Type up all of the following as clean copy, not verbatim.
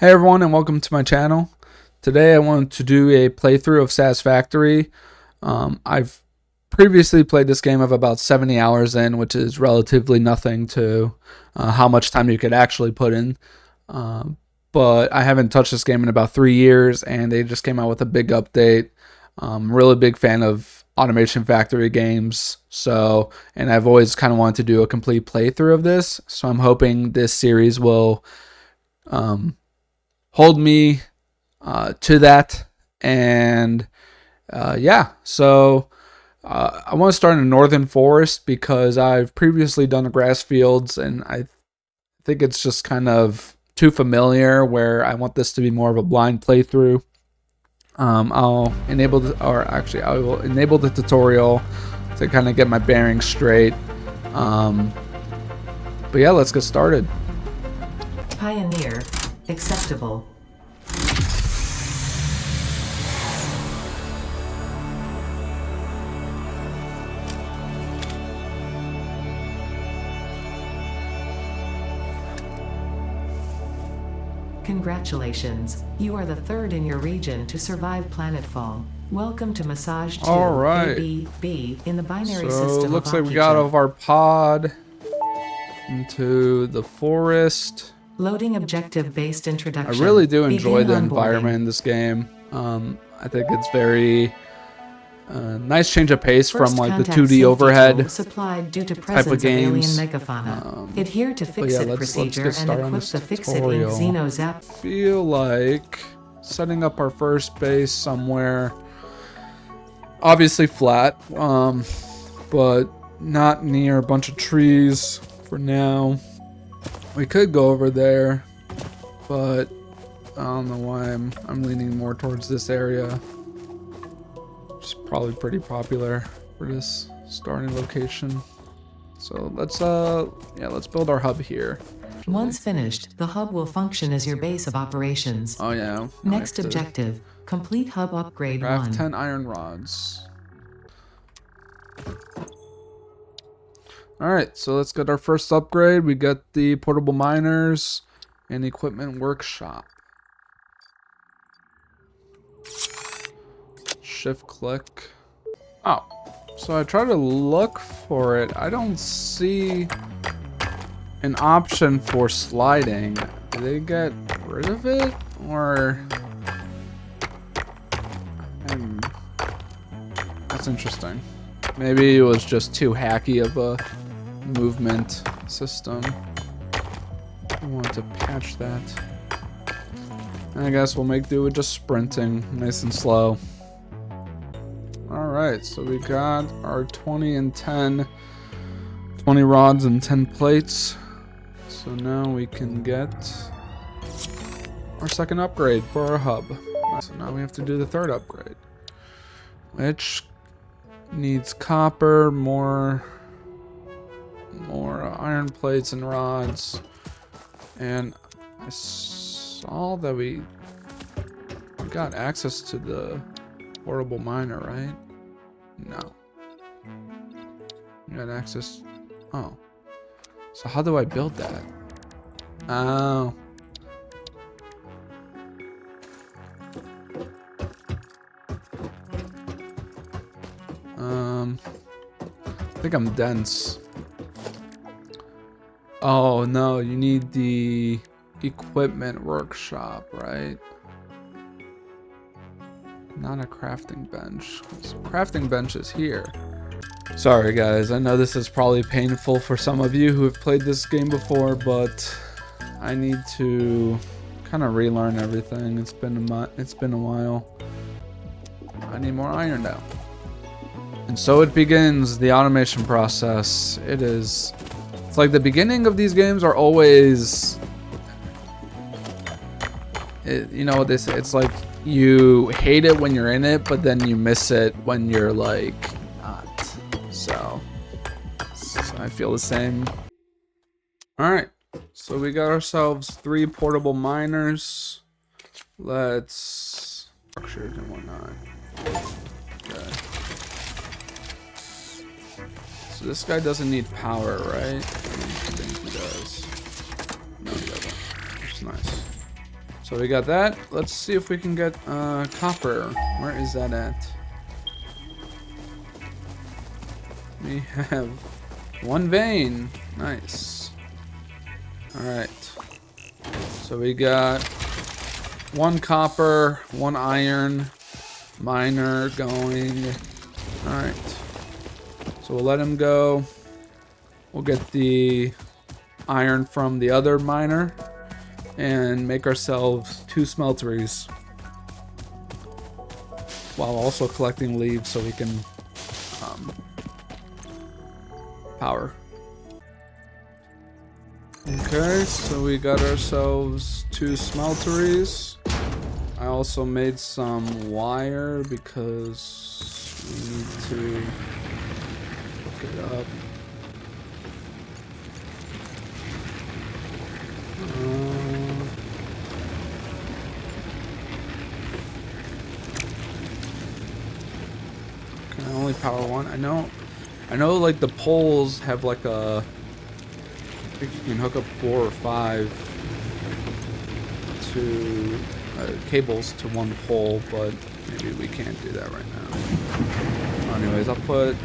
Hey everyone, and welcome to my channel. Today I wanted to do a playthrough of Satisfactory. I've previously played this game of about 70 hours in, which is relatively nothing to how much time you could actually put in. But I haven't touched this game in about 3 years, and they just came out with a big update. I'm a really big fan of Automation Factory games, and I've always kind of wanted to do a complete playthrough of this, so I'm hoping this series will hold me to that. And I want to start in the northern forest because I've previously done the grass fields, and I think it's just kind of too familiar where I want this to be more of a blind playthrough. I will enable the tutorial to kind of get my bearings straight. But yeah, let's get started. Pioneer. Acceptable. Congratulations, you are the third in your region to survive planetfall. Welcome to Massage 2 Alright. ABB in the binary So system. it looks like we got off our pod into the forest. Loading objective-based introduction. I really do enjoy the environment in this game. I think it's very nice change of pace from like the 2D overhead supplied due to type of games. Adhere to fix-it procedure and equip the fix-it in Xenozap. I feel like setting up our first base somewhere, obviously flat, but not near a bunch of trees for now. We could go over there, but I don't know why I'm leaning more towards this area. It's probably pretty popular for this starting location. So let's build our hub here. Once finished, the hub will function as your base of operations. Oh yeah. Next objective, complete hub upgrade 1. Craft 10 iron rods. Alright, so let's get our first upgrade. We got the portable miners and equipment workshop. Shift click. Oh, so I try to look for it. I don't see an option for sliding. Did they get rid of it? Or... that's interesting. Maybe it was just too hacky of a movement system. I want to patch that. I guess we'll make do with just sprinting nice and slow. Alright, so we got our 20 and 10, 20 rods and 10 plates. So now we can get our second upgrade for our hub. So now we have to do the third upgrade, which needs copper, more iron plates and rods. And I saw that we got access to the portable miner, right? No. We got access. Oh. So how do I build that? Oh. I think I'm dense. Oh no, you need the equipment workshop, right? Not a crafting bench. So crafting bench is here. Sorry guys, I know this is probably painful for some of you who have played this game before, but I need to kind of relearn everything. It's been a while. I need more iron now. And so it begins, the automation process. It's like the beginning of these games are always, you know what they say, it's like you hate it when you're in it, but then you miss it when you're like not. So I feel the same. Alright, so we got ourselves 3 portable miners. Let's structured and whatnot. Okay. So this guy doesn't need power, right? I don't think he does. No, he doesn't. Which is nice. So we got that. Let's see if we can get copper. Where is that at? We have one vein. Nice. Alright. So we got one copper, one iron miner going. Alright. So we'll let him go. We'll get the iron from the other miner and make ourselves 2 smelteries while also collecting leaves so we can power. Okay, so we got ourselves 2 smelteries. I also made some wire because we need to hook it up. Can I only power one? I know like the poles have like a, I think you can hook up 4 or 5 to cables to one pole, but maybe we can't do that right now. Anyways, I'll put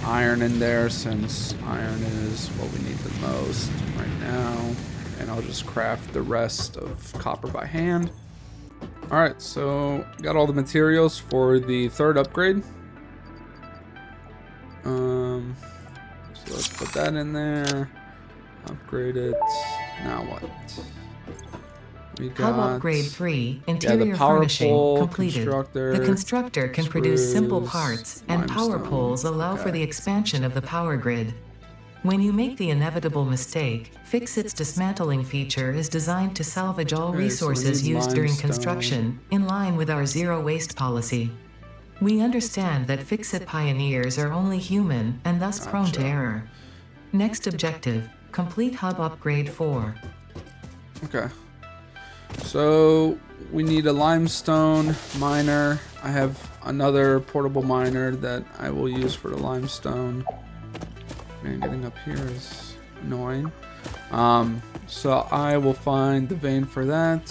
iron in there since iron is what we need the most right now, and I'll just craft the rest of copper by hand. Alright, so got all the materials for the 3rd upgrade. So let's put that in there. Upgrade it. Now what? We got Hub upgrade 3, interior the power furnishing pole, completed. constructor, The constructor can produce simple screws, parts, and power limestone. poles allow for the expansion of the power grid. When you make the inevitable mistake, Fix-It's dismantling feature is designed to salvage all Okay, so we resources need used during limestone. construction, in line with our zero waste policy. We understand that Fix-It pioneers are only human and thus prone to Gotcha. error. Next objective, complete hub upgrade 4. Okay. So we need a limestone miner. I have another portable miner that I will use for the limestone. Man, getting up here is annoying. So I will find the vein for that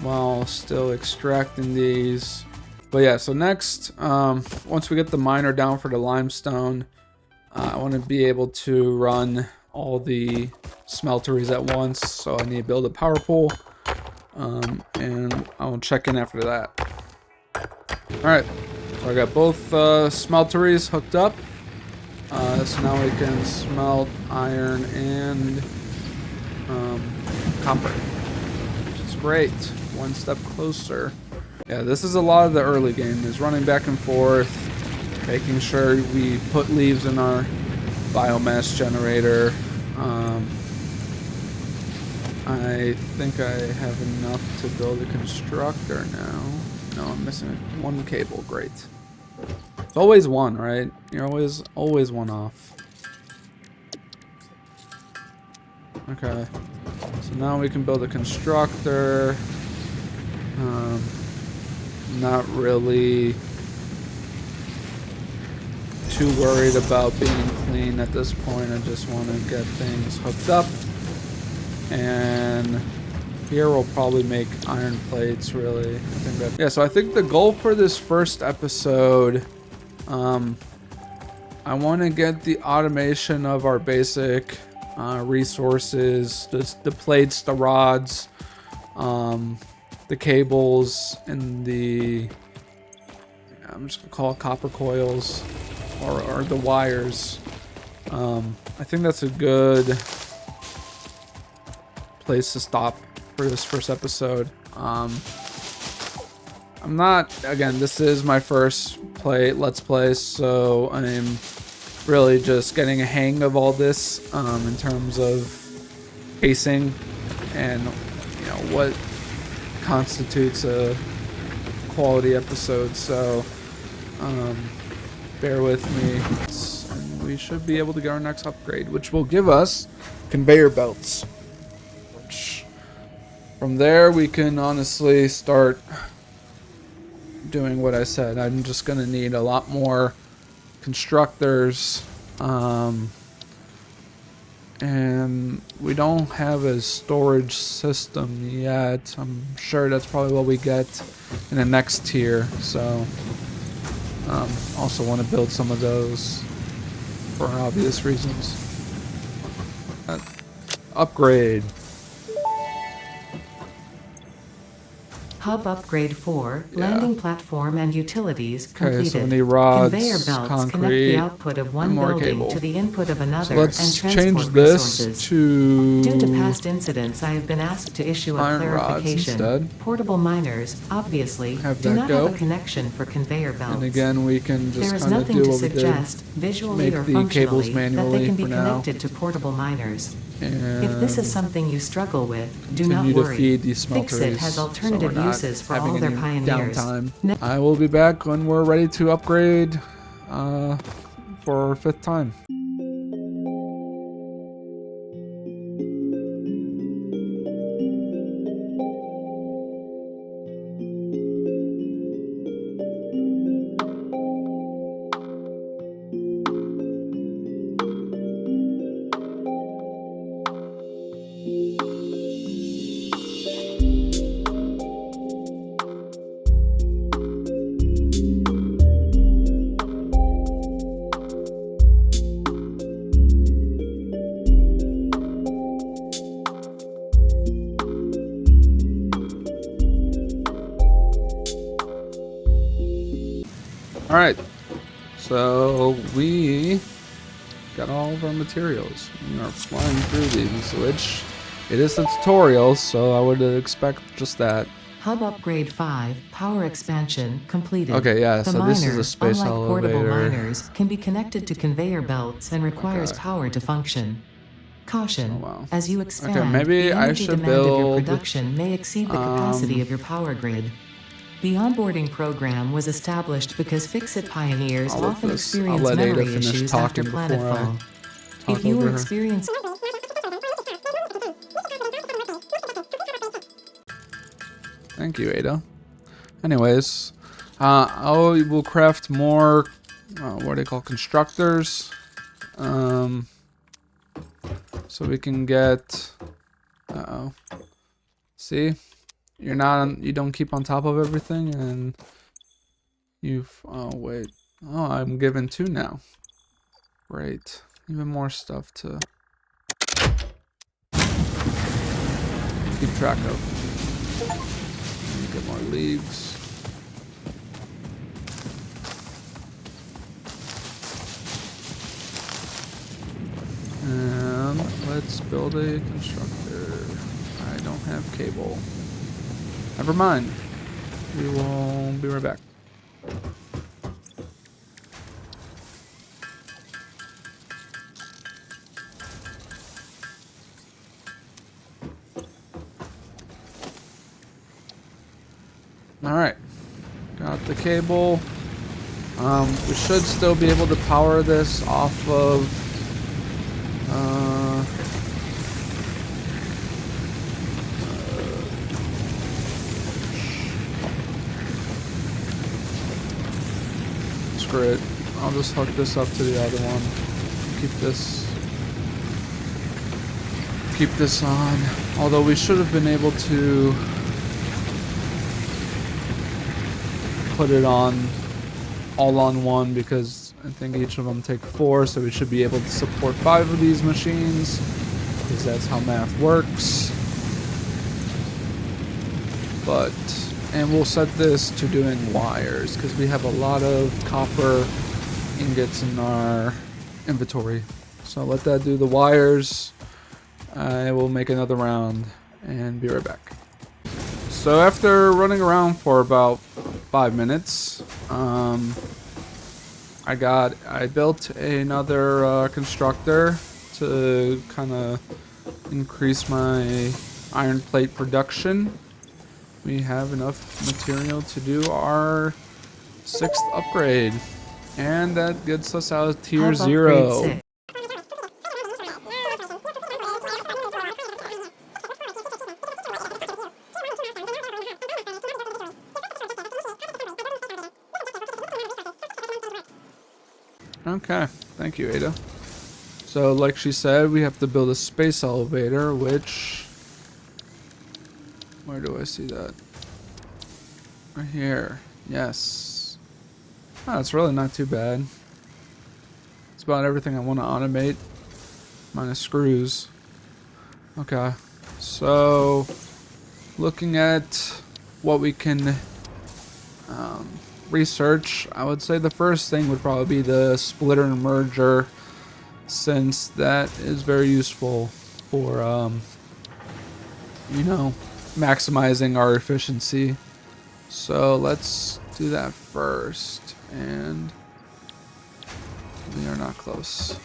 while still extracting these. But yeah, so next, once we get the miner down for the limestone, I want to be able to run all the smelteries at once. So I need to build a power pole, and I'll check in after that. Alright, so I got both smelteries hooked up. So now we can smelt iron and copper, which is great. One step closer. Yeah, this is a lot of the early game, is running back and forth, making sure we put leaves in our biomass generator. I think I have enough to build a constructor now. No, I'm missing one cable. Great. It's always one, right? You're always one off. Okay. So now we can build a constructor. Not really too worried about being clean at this point. I just want to get things hooked up. And here we'll probably make iron plates, really. I think that, yeah, so I think the goal for this first episode, I want to get the automation of our basic resources, the plates, the rods, the cables, and the, I'm just gonna call it copper coils, or the wires. I think that's a good place to stop for this first episode. I'm not, again, this is my first let's play, so I'm really just getting a hang of all this in terms of pacing and what constitutes a quality episode. So bear with me, and we should be able to get our next upgrade, which will give us conveyor belts. From there, we can honestly start doing what I said. I'm just going to need a lot more constructors, And we don't have a storage system yet. I'm sure that's probably what we get in the next tier. So, also want to build some of those for obvious reasons. Upgrade. Hub Upgrade 4, Landing Platform and Utilities Okay, completed. so we need rods, Conveyor belts concrete, connect the output of one and more building cable. to the input of another So let's and change transport this resources. to Due to past incidents, I have been asked to issue a iron rods clarification. instead. Portable miners, obviously, Have do that not go. have a connection for conveyor belts. And again, we can just There is kind of nothing do to what we did. suggest, visually Make or the cables functionally, that manually they can be for now. connected to portable miners. And If this is something you struggle with, do not continue to worry. feed these smelters. Fixit has alternative so we're not uses for having all their any pioneers. downtime. I will be back when we're ready to upgrade for 5th time. Alright, so we got all of our materials. We are flying through these, which it is a tutorial, so I would expect just that. Hub Upgrade 5, Power Expansion, completed. Okay, yeah, The so miner, this is a space unlike portable elevator. miners, can be connected to conveyor belts and requires Okay. power to function. Caution, Oh, wow. as you expand, Okay, maybe the I energy should demand of your build, production may exceed the capacity of your power grid. The onboarding program was established because Fixit pioneers I'll let often this- I'll experience let Ada memory finish issues after talking before I planetfall. talk If you over are her. experiencing Thank you, Ada. Anyways, we'll craft more, what do they call, constructors. So we can get, see, you don't keep on top of everything, and oh wait, I'm given 2 now. Great, even more stuff to keep track of. Get more leaves. And let's build a constructor. I don't have cable. Never mind. We will be right back. Alright. Got the cable. We should still be able to power this off of screw it. I'll just hook this up to the other one. Keep this on. Although we should have been able to put it on all on one, because I think each of them take 4, so we should be able to support 5 of these machines, because that's how math works. And we'll set this to doing wires, because we have a lot of copper ingots in our inventory. So let that do the wires. I will make another round and be right back. So after running around for about 5 minutes, I built another constructor to kind of increase my iron plate production. We have enough material to do our 6th upgrade, and that gets us out of tier 0. Okay, thank you, Ada. So like she said, we have to build a space elevator, which... Where do I see that? Right here. Yes. Oh, it's really not too bad. It's about everything I want to automate. Minus screws. Okay. So, looking at what we can research, I would say the first thing would probably be the splitter and merger, since that is very useful for, you know, maximizing our efficiency. So let's do that first, and we are not close.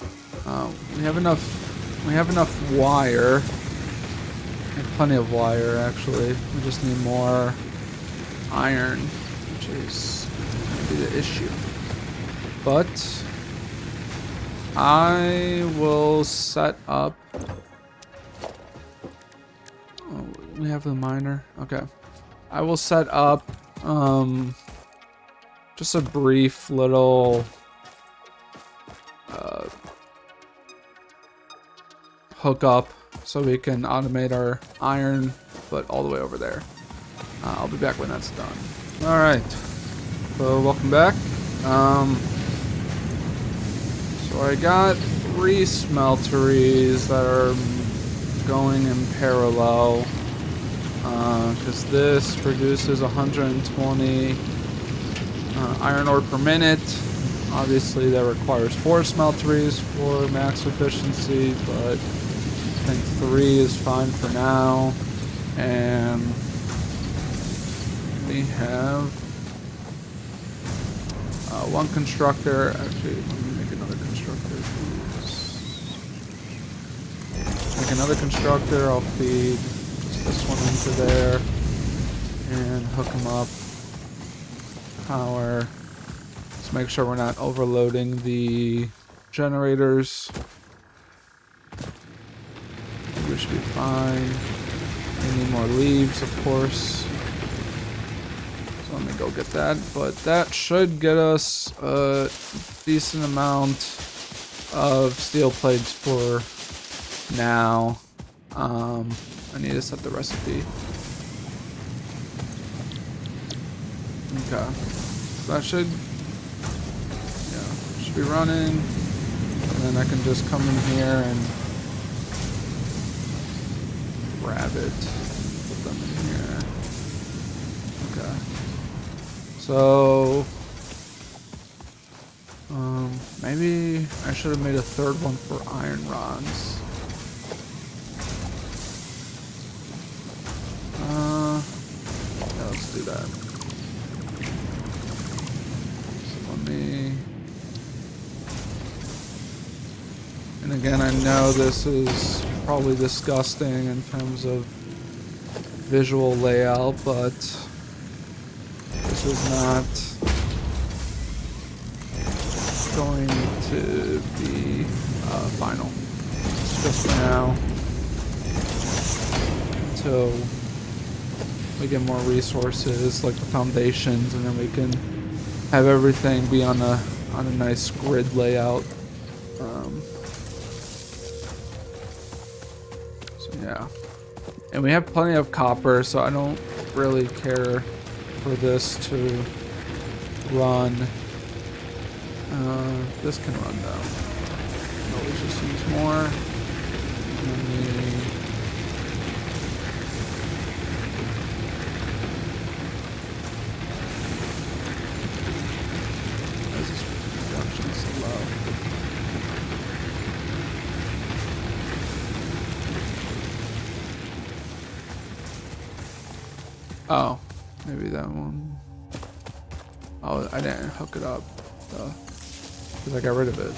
We have enough wire. We have plenty of wire, actually. We just need more iron, which is going to be the issue. But I will set up... Oh, we have the miner. Okay. I will set up just a brief little hookup so we can automate our iron, but all the way over there. I'll be back when that's done. Alright, so welcome back. So I got 3 smelteries that are going in parallel, because this produces 120 iron ore per minute. Obviously that requires 4 smelteries for max efficiency, but I think 3 is fine for now. And we have 1 constructor. Actually, let me make another constructor. Make another constructor. I'll feed this one into there and hook them up. Power. Let's make sure we're not overloading the generators. We should be fine. We need more leaves, of course. So let me go get that. But that should get us a decent amount of steel plates for now. I need to set the recipe. Okay. So that should be running. And then I can just come in here and grab it. Put them in here. Okay. So maybe I should have made a 3rd one for iron rods. Yeah, let's do that. So let me... And again, I know this is probably disgusting in terms of visual layout, but this is not going to be final. It's just for now, until we get more resources like the foundations, and then we can have everything be on a nice grid layout. So yeah, and we have plenty of copper, so I don't really care for this to run. This can run though. Always just use more. Why is this production so low? Oh, maybe that one. Oh, I didn't hook it up. Because I got rid of it.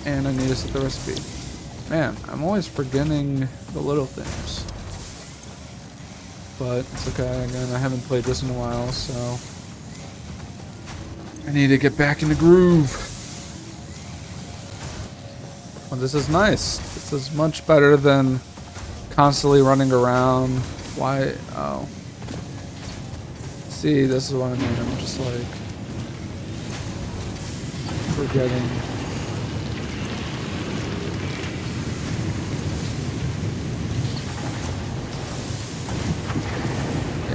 And I need to set the recipe. Man, I'm always forgetting the little things. But it's okay. Again, I haven't played this in a while, so I need to get back in the groove. Well, this is nice. This is much better than constantly running around. Why? Oh. See, this is what I mean. I'm just like forgetting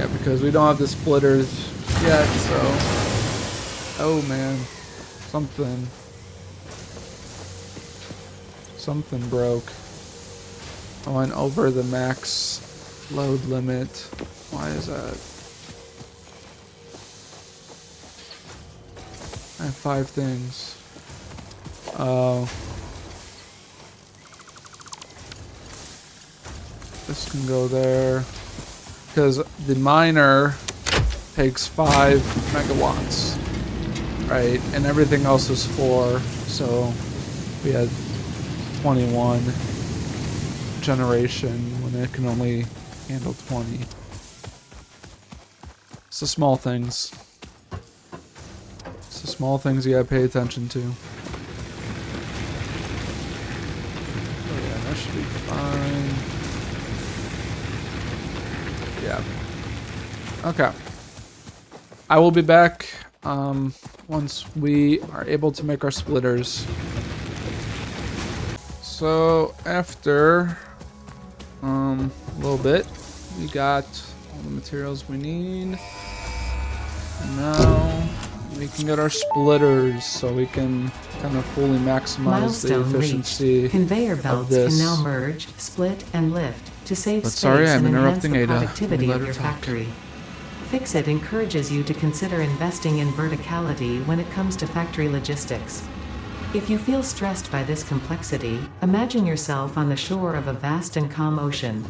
Yeah, because we don't have the splitters yet, so... Oh, man. Something broke. I went over the max load limit. Why is that? I have 5 things. Oh. This can go there. Because the miner takes 5 megawatts. Right? And everything else is 4. So we had 21 generation when it can only handle 20. It's the small things. It's the small things you gotta pay attention to. Oh yeah, that should be fine. Yeah. Okay. I will be back once we are able to make our splitters. So after a little bit, we got all the materials we need. And now we can get our splitters so we can kind of fully maximize Milestone the efficiency reached. Conveyor of belts this. can now merge, split, and lift to save But space sorry, I'm and enhance interrupting the Ada. productivity Let of her your talk. factory. Fix-It encourages you to consider investing in verticality when it comes to factory logistics. If you feel stressed by this complexity, imagine yourself on the shore of a vast and calm ocean.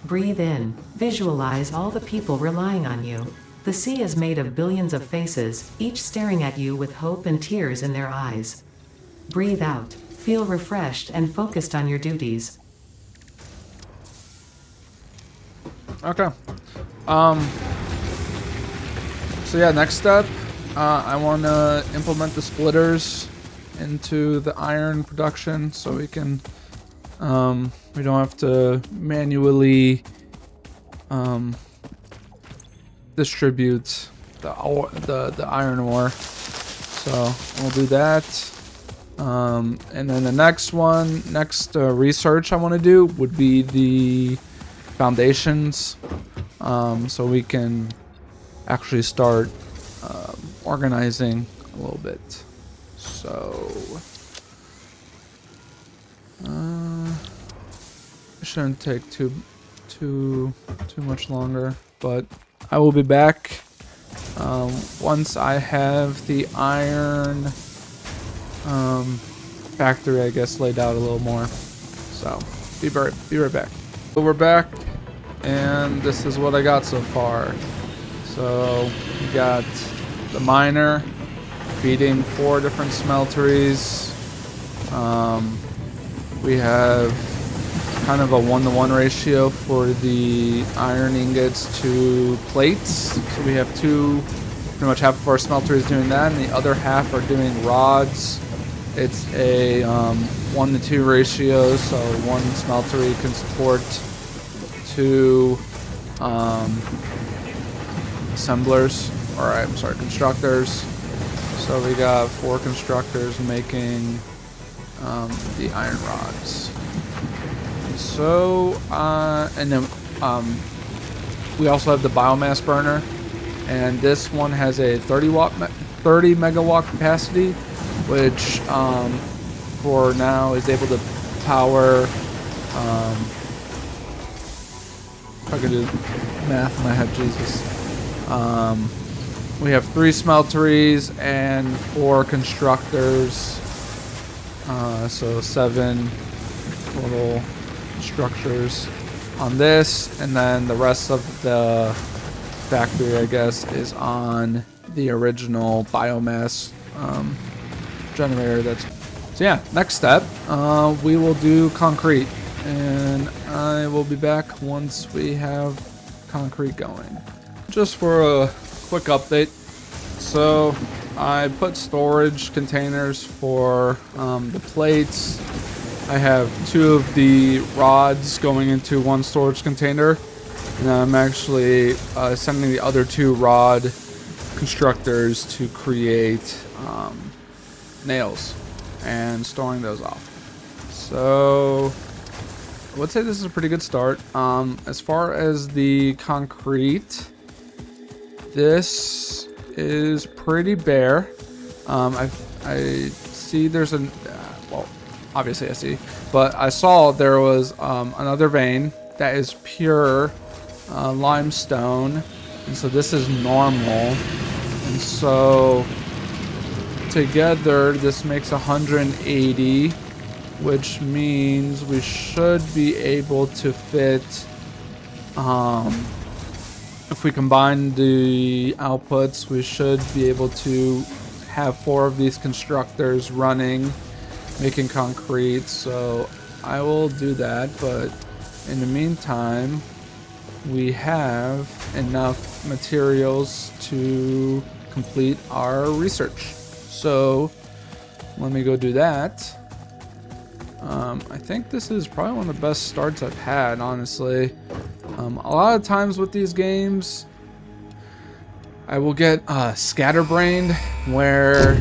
Breathe in. Visualize all the people relying on you. The sea is made of billions of faces, each staring at you with hope and tears in their eyes. Breathe out. Feel refreshed and focused on your duties. Okay. So yeah, next step, I want to implement the splitters into the iron production so we can, we don't have to manually distribute the iron ore. So we'll do that. And then the next research I want to do would be the foundations, so we can actually start organizing a little bit. So it shouldn't take too much longer, but I will be back once I have the iron factory, I guess, laid out a little more. So be right back. So we're back, and this is what I got so far. So we got the miner feeding 4 different smelteries. We have kind of a 1-to-1 ratio for the iron ingots to plates. So we have pretty much half of our smelteries doing that, and the other half are doing rods. It's a 1-to-2 ratio, so 1 smeltery can support 2 constructors. So we got 4 constructors making the iron rods. So and then we also have the biomass burner, and this one has a 30 megawatt capacity, which for now is able to power, if I could do math in my head, Jesus. We have 3 smelteries and 4 constructors, so 7 total structures on this, and then the rest of the factory, I guess, is on the original biomass generator. So yeah, next step, we will do concrete, and I will be back once we have concrete going. Just for a quick update, so I put storage containers for the plates. I have 2 of the rods going into 1 storage container, and I'm actually sending the other 2 rod constructors to create nails and storing those off. So I would say this is a pretty good start. As far as the concrete, this is pretty bare. I see there's an well, obviously I see, but I saw there was another vein that is pure limestone, and so this is normal, and so together this makes 180, which means we should be able to fit if we combine the outputs, we should be able to have 4 of these constructors running, making concrete. So I will do that, but in the meantime, we have enough materials to complete our research. So let me go do that. I think this is probably one of the best starts I've had, honestly. A lot of times with these games, I will get scatterbrained, where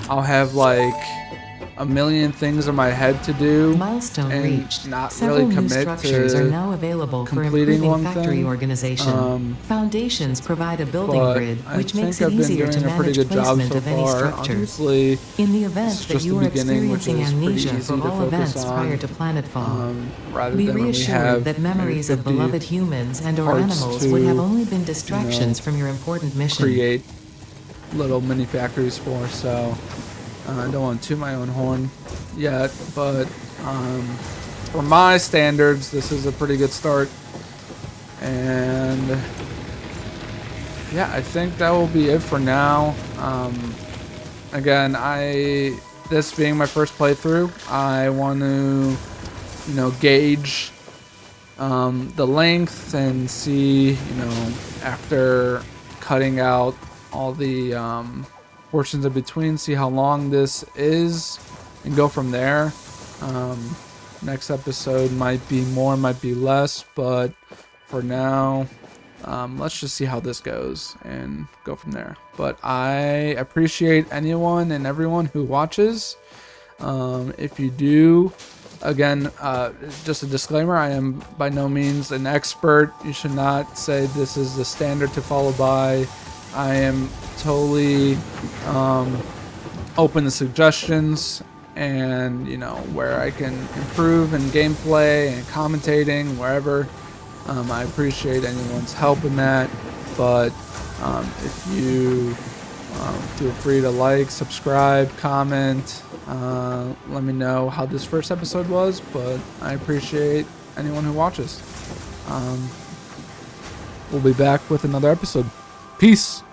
I'll have like a million things in my head to do Milestone and reached. not Several really new commit structures to are now available for completing improving one factory thing. organization. Foundations provide a building But grid, I which think makes it I've been easier to doing a pretty manage good job placement so of any far. structure. Obviously, In the it's event that just you the are beginning, which experiencing is pretty amnesia easy for to all focus events prior on. to planetfall, Rather be than when we reassured have that maybe memories of 50 beloved humans and or parts animals would have to, only been distractions from your important mission. create little mini factories for. So I don't want to toot my own horn yet, but for my standards, this is a pretty good start. And yeah, I think that will be it for now. Again, this being my first playthrough, I want to, gauge the length and see, after cutting out all the portions in between, see how long this is, and go from there. Next episode might be more, might be less, but for now, let's just see how this goes and go from there. But I appreciate anyone and everyone who watches. If you do, again, just a disclaimer, I am by no means an expert. You should not say this is the standard to follow by. I am totally open to suggestions, and where I can improve in gameplay and commentating, wherever. I appreciate anyone's help in that, but if you feel free to like, subscribe, comment, let me know how this first episode was, but I appreciate anyone who watches. We'll be back with another episode. Peace.